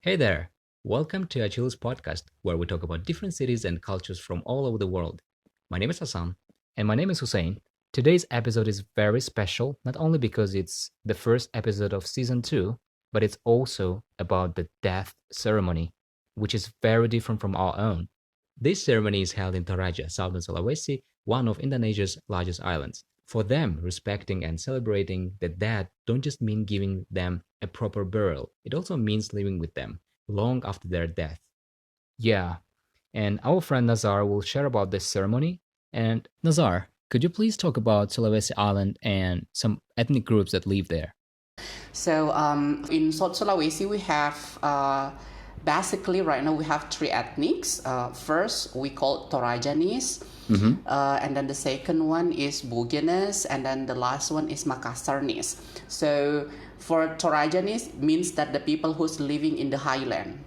Hey there! Welcome to Achilles podcast, where we talk about different cities and cultures from all over the world. My name is Hassan. And my name is Hussein. Today's episode is very special, not only because it's the first episode of season 2, but it's also about the death ceremony, which is very different from our own. This ceremony is held in Toraja, Southern Sulawesi, one of Indonesia's largest islands. For them, respecting and celebrating the dead don't just mean giving them a proper burial, it also means living with them long after their death. Yeah, and our friend Nazar will share about this ceremony. And Nazar, could you please talk about Sulawesi Island and some ethnic groups that live there? In South Sulawesi, we have basically right now we have three ethnics. First, we call Torajanis, and then the second one is Bugianes, and then the last one is Makassarnis. So, for Torajanis means that the people who's living in the highland.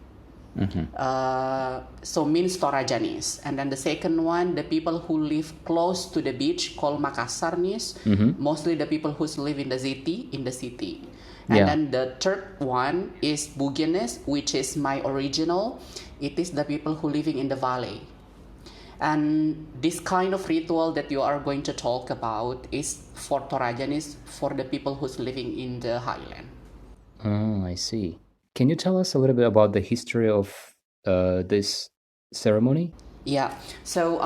So means Torajanis, and then the second one, the people who live close to the beach, called Makassarnis. Mostly the people who live in the city. And Yeah. then the third one is Bugianes, which is my original. It is the people who living in the valley. And this kind of ritual that you are going to talk about is for Torajanis, for the people who's living in the highland. Oh, I see. Can you tell us a little bit about the history of this ceremony? Yeah, so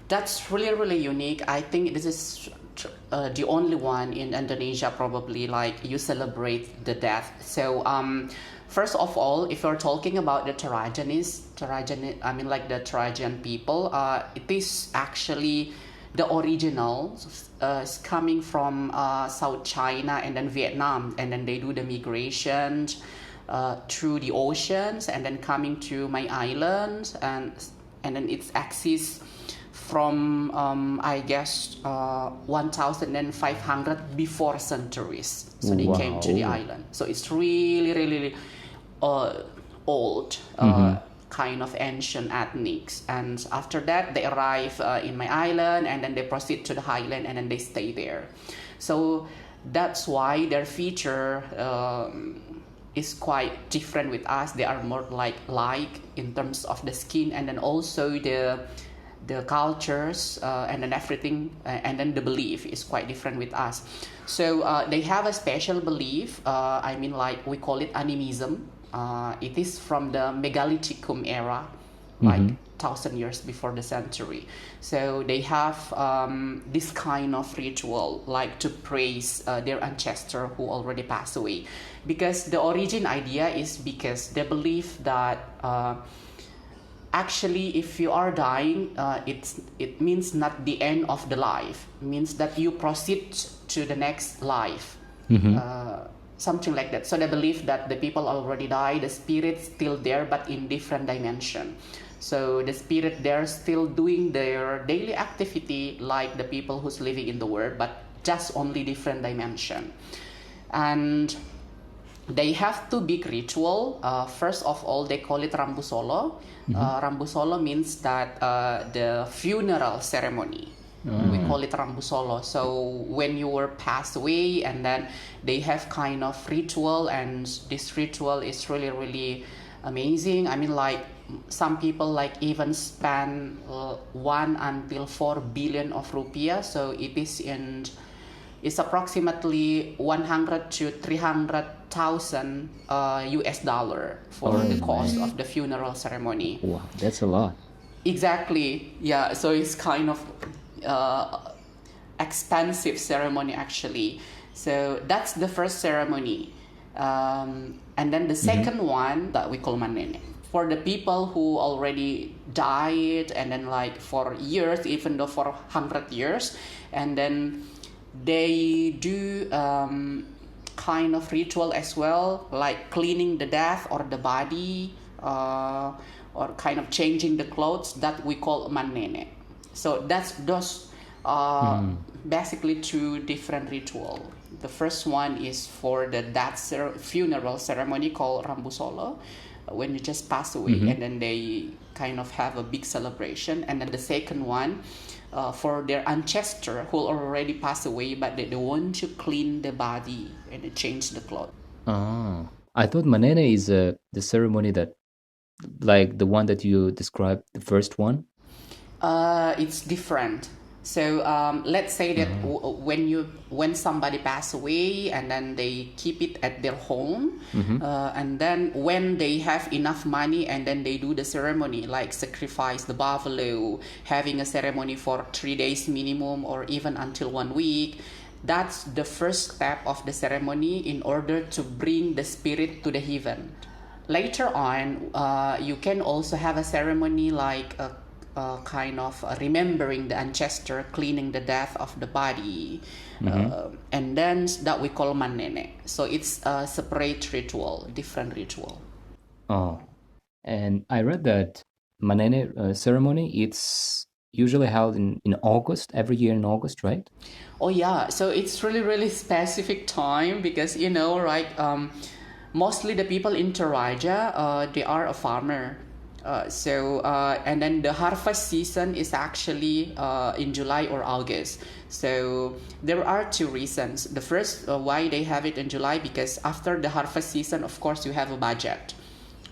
that's really unique. I think this is the only one in Indonesia, probably, like you celebrate the death. So first of all, if you're talking about the I mean like the Torajan people, it is actually the original is coming from South China and then Vietnam, and then they do the migration through the oceans and then coming to my island, and then its axis from I guess 1500 before centuries. So they came to the Wow. island. So it's really old. Kind of ancient ethnics, and after that they arrive in my island, and then they proceed to the highland, and then they stay there. So that's why their feature is quite different with us. They are more like in terms of the skin, and then also the cultures, and then everything, and then the belief is quite different with us. So they have a special belief. I mean, like we call it animism. It is from the Megalithicum era, like 1,000 years before the century. So they have this kind of ritual, like to praise their ancestor who already passed away, because the origin idea is because they believe that actually if you are dying, it means not the end of the life. It means that you proceed to the next life. Something like that. So they believe that the people already died, the spirit's still there, but in different dimension. So the spirit, they're still doing their daily activity like the people who's living in the world, but just only different dimension. And they have two big ritual. First of all, they call it Rambu Solo. Rambu Solo means that the funeral ceremony. We call it Rambu Solo. So when you were passed away, and then they have kind of ritual, and this ritual is really amazing. I mean, like some people like even spend 1 until 4 billion of rupiah. So it's approximately 100 to 300,000 US dollar for the cost of the funeral ceremony. Wow, that's a lot. Exactly. Yeah. So it's kind of expensive ceremony actually. So that's the first ceremony, and then the second one that we call Ma'nene, for the people who already died, and then like for years, even though for 100 years, and then they do kind of ritual as well, like cleaning the death or the body, or kind of changing the clothes, that we call Ma'nene. So that's those basically two different ritual. The first one is for the funeral ceremony called Rambu Solo, when you just pass away, and then they kind of have a big celebration. And then the second one, for their ancestor who already passed away, but they want to clean the body and change the clothes. Oh, I thought Ma'nene is the ceremony that, like the one that you described, the first one. It's different. So let's say that when somebody pass away and then they keep it at their home, and then when they have enough money and then they do the ceremony like sacrifice the buffalo, having a ceremony for 3 days minimum or even until 1 week. That's the first step of the ceremony in order to bring the spirit to the heaven. Later on, you can also have a ceremony like a kind of remembering the ancestor, cleaning the death of the body, and then that we call Ma'nene. So it's a separate ritual, different ritual. Oh, and I read that Ma'nene ceremony, it's usually held in August, every year in August, right? Oh yeah, so it's really really specific time because right. Mostly the people in Toraja, they are a farmer. And then the harvest season is actually in July or August. So there are two reasons. The first, why they have it in July, because after the harvest season, of course, you have a budget.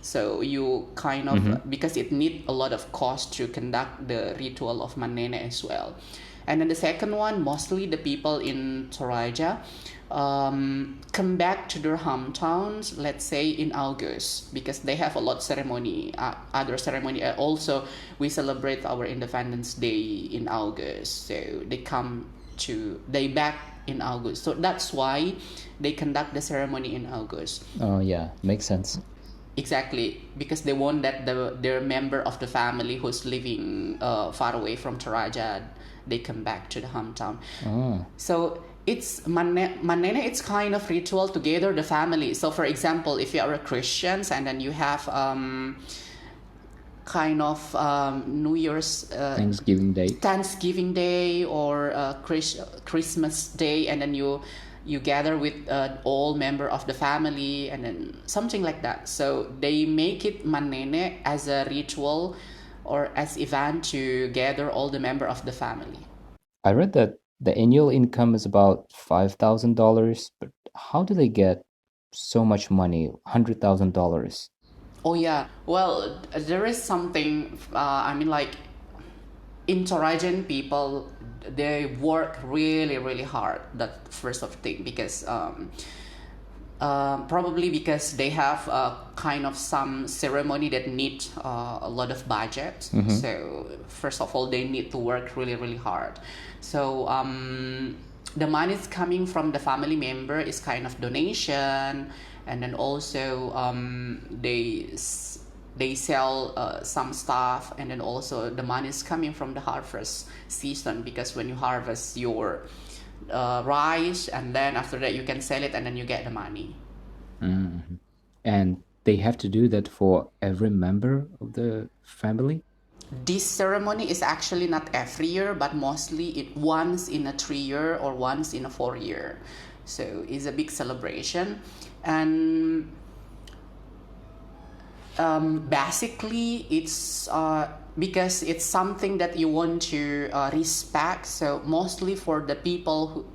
So you kind of, because it need a lot of cost to conduct the ritual of Ma'nene as well. And then the second one, mostly the people in Toraja come back to their hometowns, let's say in August, because they have a lot ceremony, other ceremony. Also, we celebrate our Independence Day in August, so they back in August. So that's why they conduct the ceremony in August. Oh yeah, makes sense. Exactly, because they want that their member of the family who's living far away from Toraja, they come back to the hometown. So it's Ma'nene, it's kind of ritual to gather the family. So for example, if you are a Christians and then you have kind of New Year's Thanksgiving Day or Christmas Day, and then you gather with all member of the family and then something like that. So they make it Ma'nene as a ritual or as event to gather all the member of the family. I read that the annual income is about $5,000, but how do they get so much money, $100,000? Oh yeah, well there is something. Like in Torajan people, they work really really hard. That first of thing, because probably because they have kind of some ceremony that need a lot of budget. So first of all, they need to work really really hard. So the money is coming from the family member is kind of donation, and then also they sell some stuff, and then also the money is coming from the harvest season, because when you harvest your rice, and then after that you can sell it and then you get the money. And they have to do that for every member of the family? This ceremony is actually not every year, but mostly it once in a 3 year or once in a 4 year. So it's a big celebration. And basically it's because it's something that you want to respect. So mostly for the people who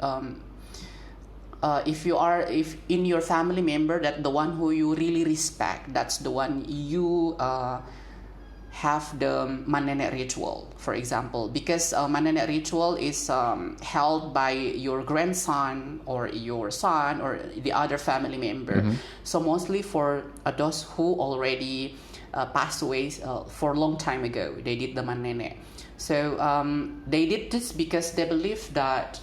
if in your family member, that the one who you really respect, that's the one you have the Ma'nene ritual, for example, because Ma'nene ritual is held by your grandson or your son or the other family member. So mostly for those who already passed away for a long time ago, they did the Ma'nene. So they did this because they believe that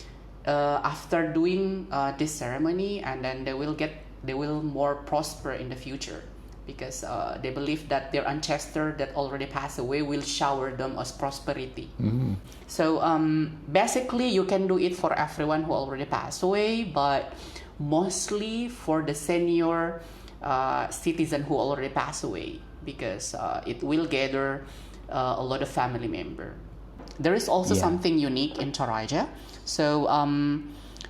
after doing this ceremony, and then they will more prosper in the future, because they believe that their ancestor that already passed away will shower them as prosperity. So basically you can do it for everyone who already passed away, but mostly for the senior citizen who already passed away, because it will gather a lot of family member. There is also something unique in Toraja. So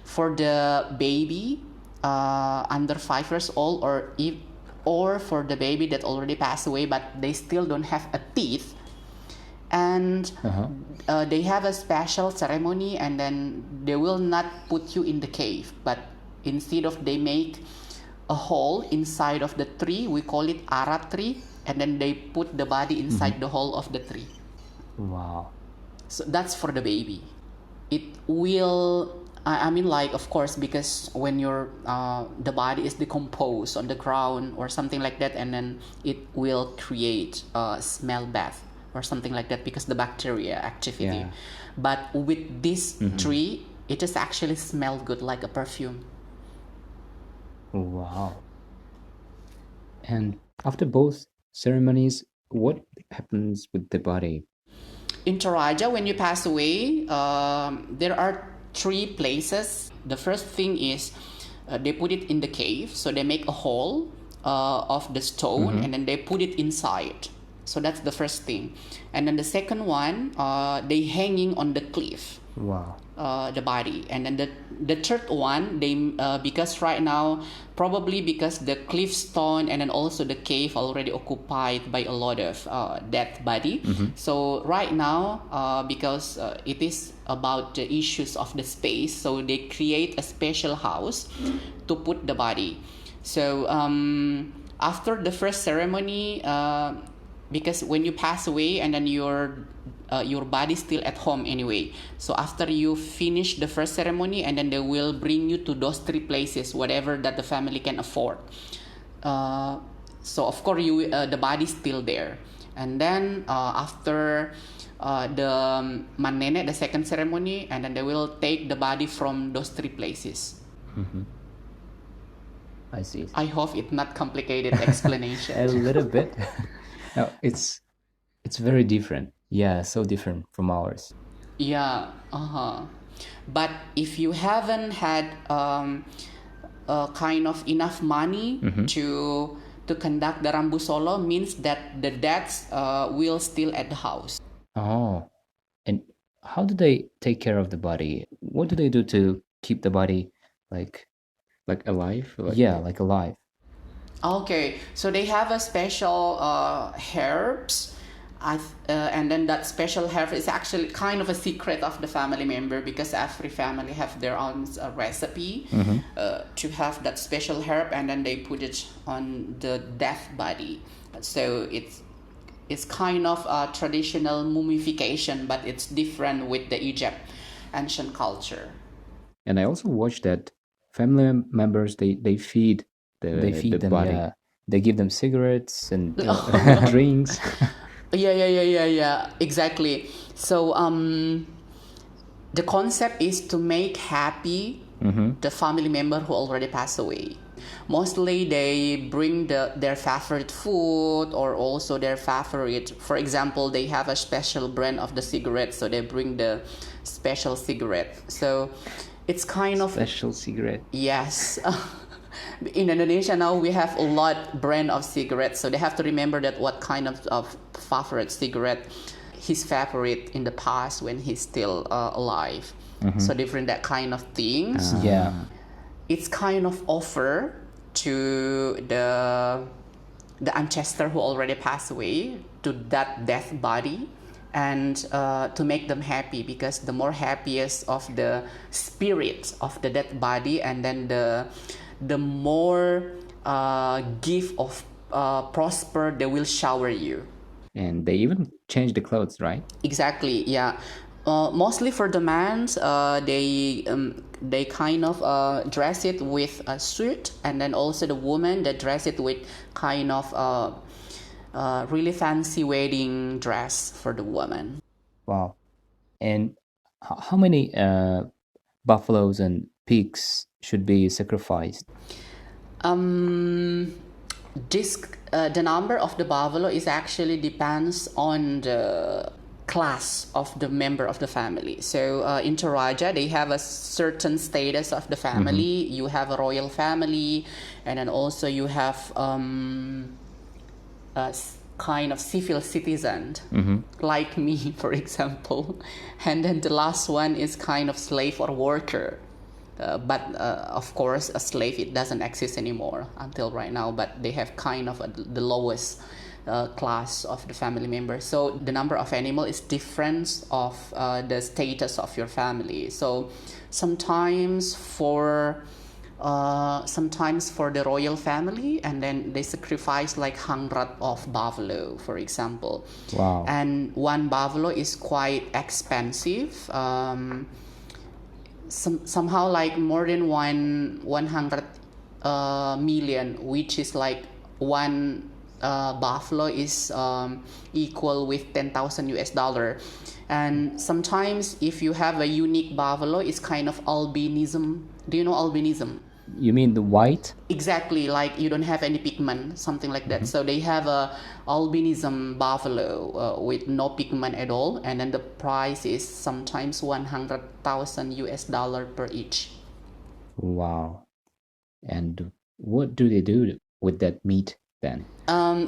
for the baby under 5 years old, or for the baby that already passed away but they still don't have a teeth, and they have a special ceremony, and then they will not put you in the cave, but instead of they make a hole inside of the tree. We call it arat tree, and then they put the body inside the hole of the tree. Wow. So that's for the baby. It will, I mean, like, of course, because when your the body is decomposed on the ground or something like that, and then it will create a smell bath or something like that because the bacteria activity. Yeah. But with this tree, it just actually smell good like a perfume. Wow. And after both ceremonies, what happens with the body? In Toraja, when you pass away, there are 3 places. The first thing is they put it in the cave, so they make a hole of the stone and then they put it inside. So that's the first thing. And then the second one, they hanging on the cliff. Wow. The body. And then the third one, they because right now, probably because the cliff stone and then also the cave already occupied by a lot of dead body. So right now, because it is about the issues of the space, so they create a special house to put the body. So after the first ceremony, because when you pass away and then your body's still at home anyway, so after you finish the first ceremony, and then they will bring you to those 3 places, whatever that the family can afford. So of course the body's still there, and then after the Ma'nene, the second ceremony, and then they will take the body from those 3 places. I see. I hope it's not complicated explanation. A little bit. No, it's very different. Yeah, so different from ours. Yeah, but if you haven't had kind of enough money to conduct the Rambu Solo, means that the dads will still at the house. Oh, and how do they take care of the body? What do they do to keep the body like alive? Yeah, like alive. Okay, so they have a special herbs. And then that special herb is actually kind of a secret of the family member, because every family have their own recipe to have that special herb, and then they put it on the dead body. So it's kind of a traditional mummification, but it's different with the Egypt ancient culture. And I also watched that family members they feed the body. Yeah. They give them cigarettes and drinks. Yeah, exactly. So the concept is to make happy the family member who already passed away. Mostly they bring their favorite food, or also their favorite, for example, they have a special brand of the cigarette, so they bring the special cigarette. So it's kind of special cigarette. Yes. In Indonesia now we have a lot brand of cigarettes, so they have to remember that what kind of favorite cigarette his favorite in the past when he's still alive. So different that kind of things. Yeah, it's kind of offer to the ancestor who already passed away, to that death body, and to make them happy, because the more happiest of the spirit of the dead body, and then the more gift of prosper they will shower you. And they even change the clothes, right? Exactly, yeah. Mostly for the men, they kind of dress it with a suit, and then also the woman, they dress it with kind of really fancy wedding dress for the woman. Wow. And how many buffaloes and pigs should be sacrificed? This the number of the buffalo is actually depends on the class of the member of the family. So in Toraja, they have a certain status of the family. You have a royal family, and then also you have a kind of civil citizen, like me, for example. And then the last one is kind of slave or worker. But of course, a slave, it doesn't exist anymore until right now, but they have kind of the lowest class of the family member. So the number of animal is different of the status of your family. So sometimes for sometimes for the royal family, and then they sacrifice like 100 of buffalo, for example. Wow. And one buffalo is quite expensive. Somehow like more than 100 million, which is like one buffalo is equal with 10,000 US dollar. And sometimes if you have a unique buffalo, it's kind of albinism. Do you know albinism? You mean the white? Exactly, like you don't have any pigment, something like that. So they have a albinism buffalo with no pigment at all, and then the price is sometimes 100,000 US dollar per each. Wow. And what do they do with that meat then?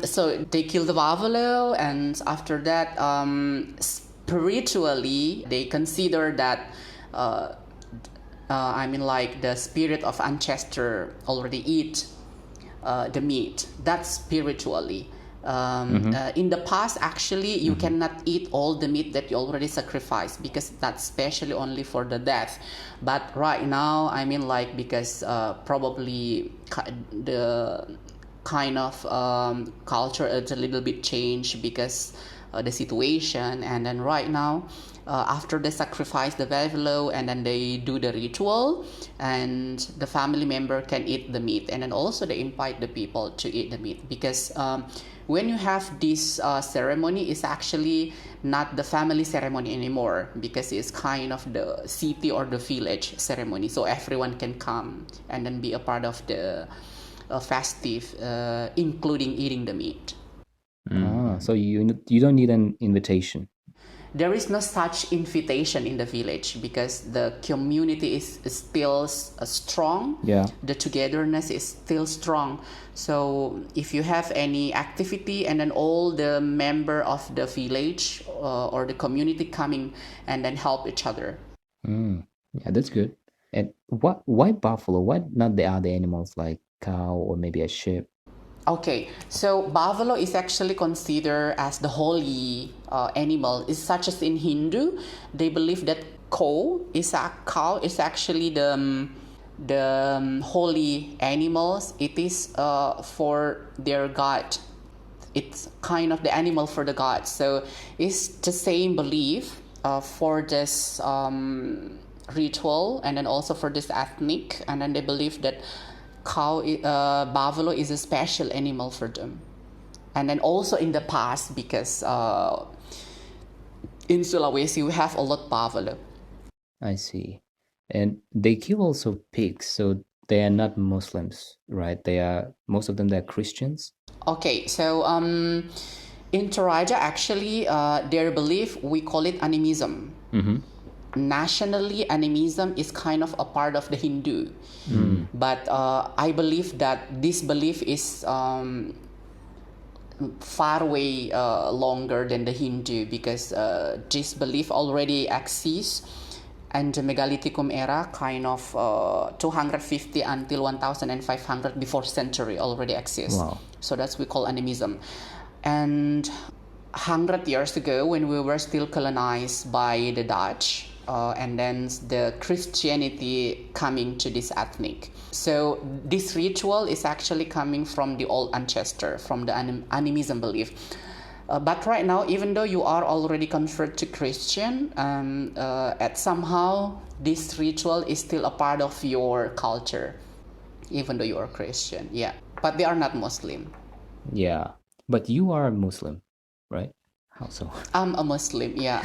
So they kill the buffalo, and after that, spiritually, they consider that. I mean, like the spirit of ancestor already eat the meat. That's spiritually. In the past, actually, you cannot eat all the meat that you already sacrificed because that's specially only for the death. But right now, I mean, like because probably the kind of culture is a little bit changed because the situation, and then right now after they sacrifice the buffalo and then they do the ritual, and the family member can eat the meat, and then also they invite the people to eat the meat because when you have this ceremony, it's actually not the family ceremony anymore because it's kind of the city or the village ceremony, so everyone can come and then be a part of the festive, including eating the meat. So you don't need an invitation. There is no such invitation in the village because the community is still strong. Yeah. The togetherness is still strong. So if you have any activity and then all the member of the village or the community coming and then help each other. Yeah, that's good. And why buffalo? Why not the other animals like cow or maybe a sheep? Okay, so buffalo is actually considered as the holy animal. It's such as in Hindu, they believe that cow is actually the holy animals. It is for their god. It's kind of the animal for the god. So it's the same belief for this ritual, and then also for this ethnic, and then they believe that buffalo is a special animal for them. And then also in the past, because in Sulawesi we have a lot buffalo. I see. And they kill also pigs, so they are not Muslims, right? Most of them they're Christians. Okay, so in Toraja, actually, their belief, we call it animism. Nationally, animism is kind of a part of the Hindu, but I believe that this belief is far way longer than the Hindu because this belief already exists and the Megalithicum era, kind of 250 until 1500 before century already exists. Wow. So that's we call animism. And 100 years ago, when we were still colonized by the Dutch, and then the Christianity coming to this ethnic. So this ritual is actually coming from the old ancestor, from the animism belief. But right now, even though you are already converted to Christian, at somehow this ritual is still a part of your culture, even though you are Christian. Yeah, but they are not Muslim. Yeah, but you are Muslim, right? How so? I'm a Muslim, yeah,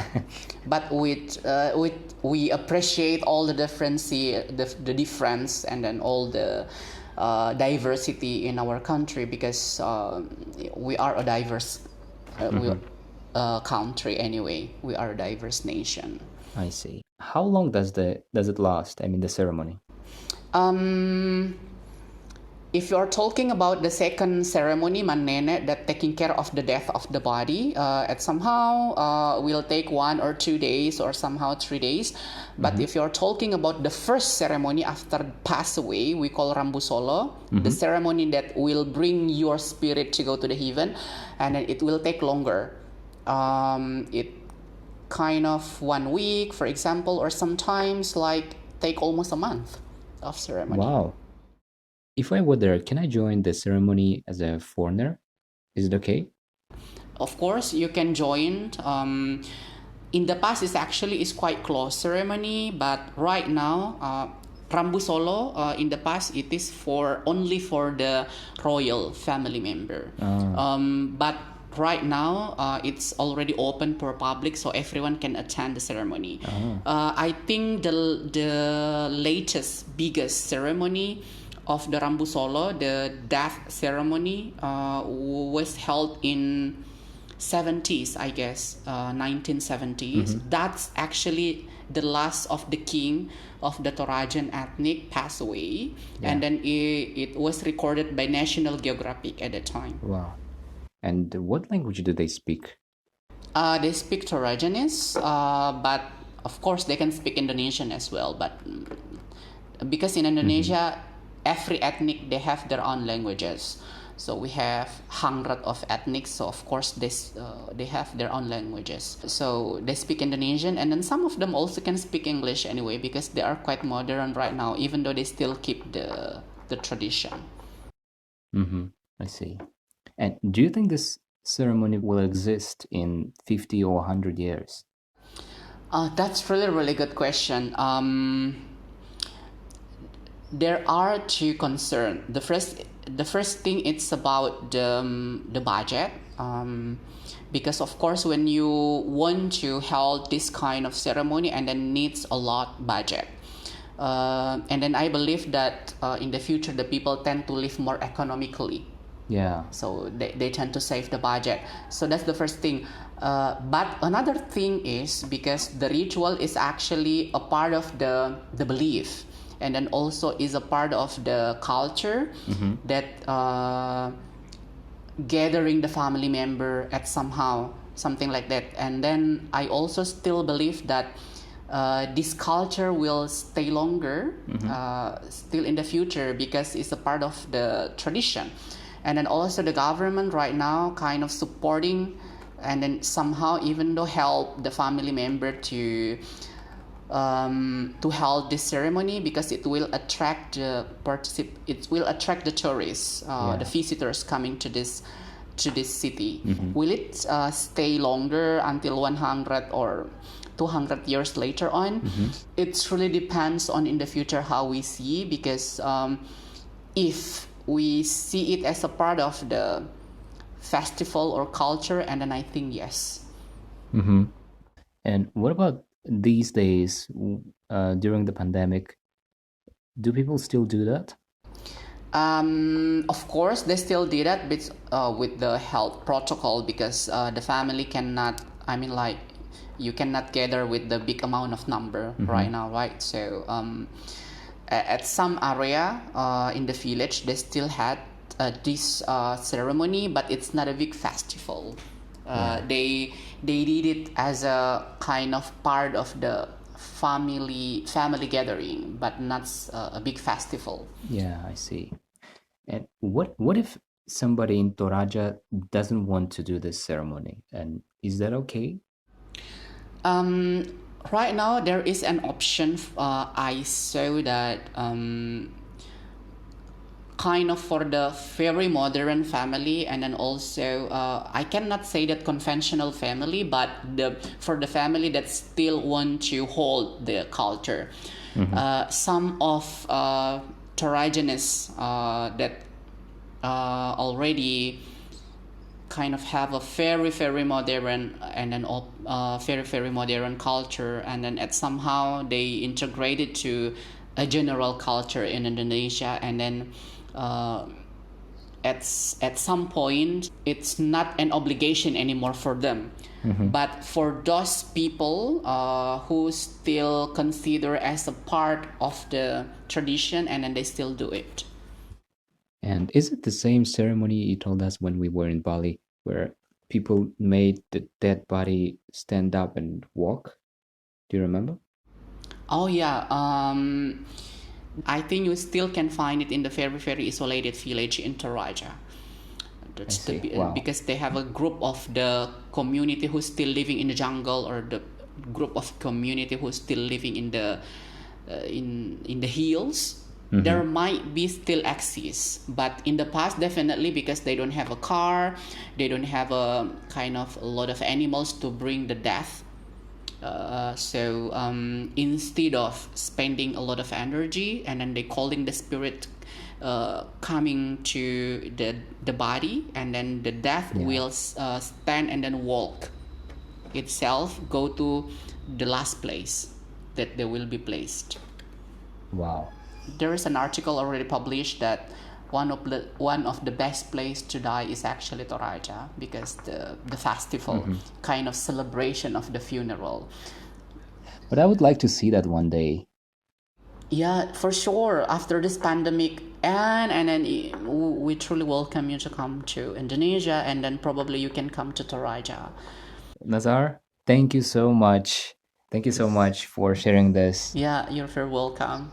but we appreciate all the the difference, and then all the diversity in our country because we are a diverse country anyway. We are a diverse nation. I see. How long does it last? I mean, the ceremony. If you're talking about the second ceremony, Ma'nene, that taking care of the death of the body, it somehow will take 1 or 2 days or somehow 3 days. But if you're talking about the first ceremony after pass away, we call Rambu Solo, the ceremony that will bring your spirit to go to the heaven, and then it will take longer. It kind of 1 week, for example, or sometimes like take almost a month of ceremony. Wow. if I were there, can I join the ceremony as a foreigner? Is it okay? Of course, you can join. In the past, it's actually is quite close ceremony, but right now, Rambu Solo. In the past, it is for only for the royal family member. But right now, it's already open for public, so everyone can attend the ceremony. I think the latest biggest ceremony of the Rambu Solo, the death ceremony, was held in 70s, I guess, 1970s. That's actually the last of the king of the Torajan ethnic passed away, and then it was recorded by National Geographic at the time. Wow. And what language do they speak? They speak Torajanese, but of course they can speak Indonesian as well. But because in Indonesia, every ethnic they have their own languages. So we have hundred of ethnics. So of course they have their own languages. So they speak Indonesian, and then some of them also can speak English anyway because they are quite modern right now, even though they still keep the tradition. I see. And do you think this ceremony will exist in 50 or 100 years? That's really good question. There are two concerns. The first thing it's about the budget, because of course when you want to hold this kind of ceremony and then needs a lot budget, and then I believe that in the future the people tend to live more economically. Yeah. So they tend to save the budget. So that's the first thing. But another thing is because the ritual is actually a part of the belief, and then also is a part of the culture that gathering the family member at somehow something like that. And then I also still believe that this culture will stay longer still in the future because it's a part of the tradition. And then also the government right now kind of supporting and then somehow even though help the family member to hold this ceremony because it will attract the tourists, the visitors coming to this city. Will it stay longer until 100 or 200 years later on? It really depends on in the future how we see, because if we see it as a part of the festival or culture, and then I think yes. And what about these days during the pandemic? Do people still do that? Of course, they still do that with the health protocol because the family cannot. I mean, like you cannot gather with the big amount of number right now, right? So at some area in the village, they still had this ceremony, but it's not a big festival. They did it as a kind of part of the family gathering, but not a big festival. Yeah, I see. And what if somebody in Toraja doesn't want to do this ceremony, and is that okay? Right now there is an option. I saw that kind of for the very modern family, and then also I cannot say that conventional family, but for the family that still want to hold the culture. Some of Torajans that already kind of have a very modern and then very modern culture, and then somehow they integrated to a general culture in Indonesia, and then at some point it's not an obligation anymore for them. But for those people who still consider as a part of the tradition, and then they still do it. And is it the same ceremony you told us when we were in Bali, where people made the dead body stand up and walk? Do you remember? Oh yeah, I think you still can find it in the very isolated village in Toraja. Wow. Because they have a group of the community who's still living in the jungle, or the group of community who's still living in the hills. there might be still exists, but in the past definitely, because they don't have a car, they don't have a kind of a lot of animals to bring the death. So instead of spending a lot of energy and then they calling the spirit coming to the body, and then the death will stand and then walk itself, go to the last place that they will be placed. Wow. There is an article already published that one of the best place to die is actually Toraja, because the festival kind of celebration of the funeral. But I would like to see that one day. Yeah, for sure. After this pandemic, and then we truly welcome you to come to Indonesia, and then probably you can come to Toraja. Nazar, thank you so much. Thank you so much for sharing this. Yeah, you're very welcome.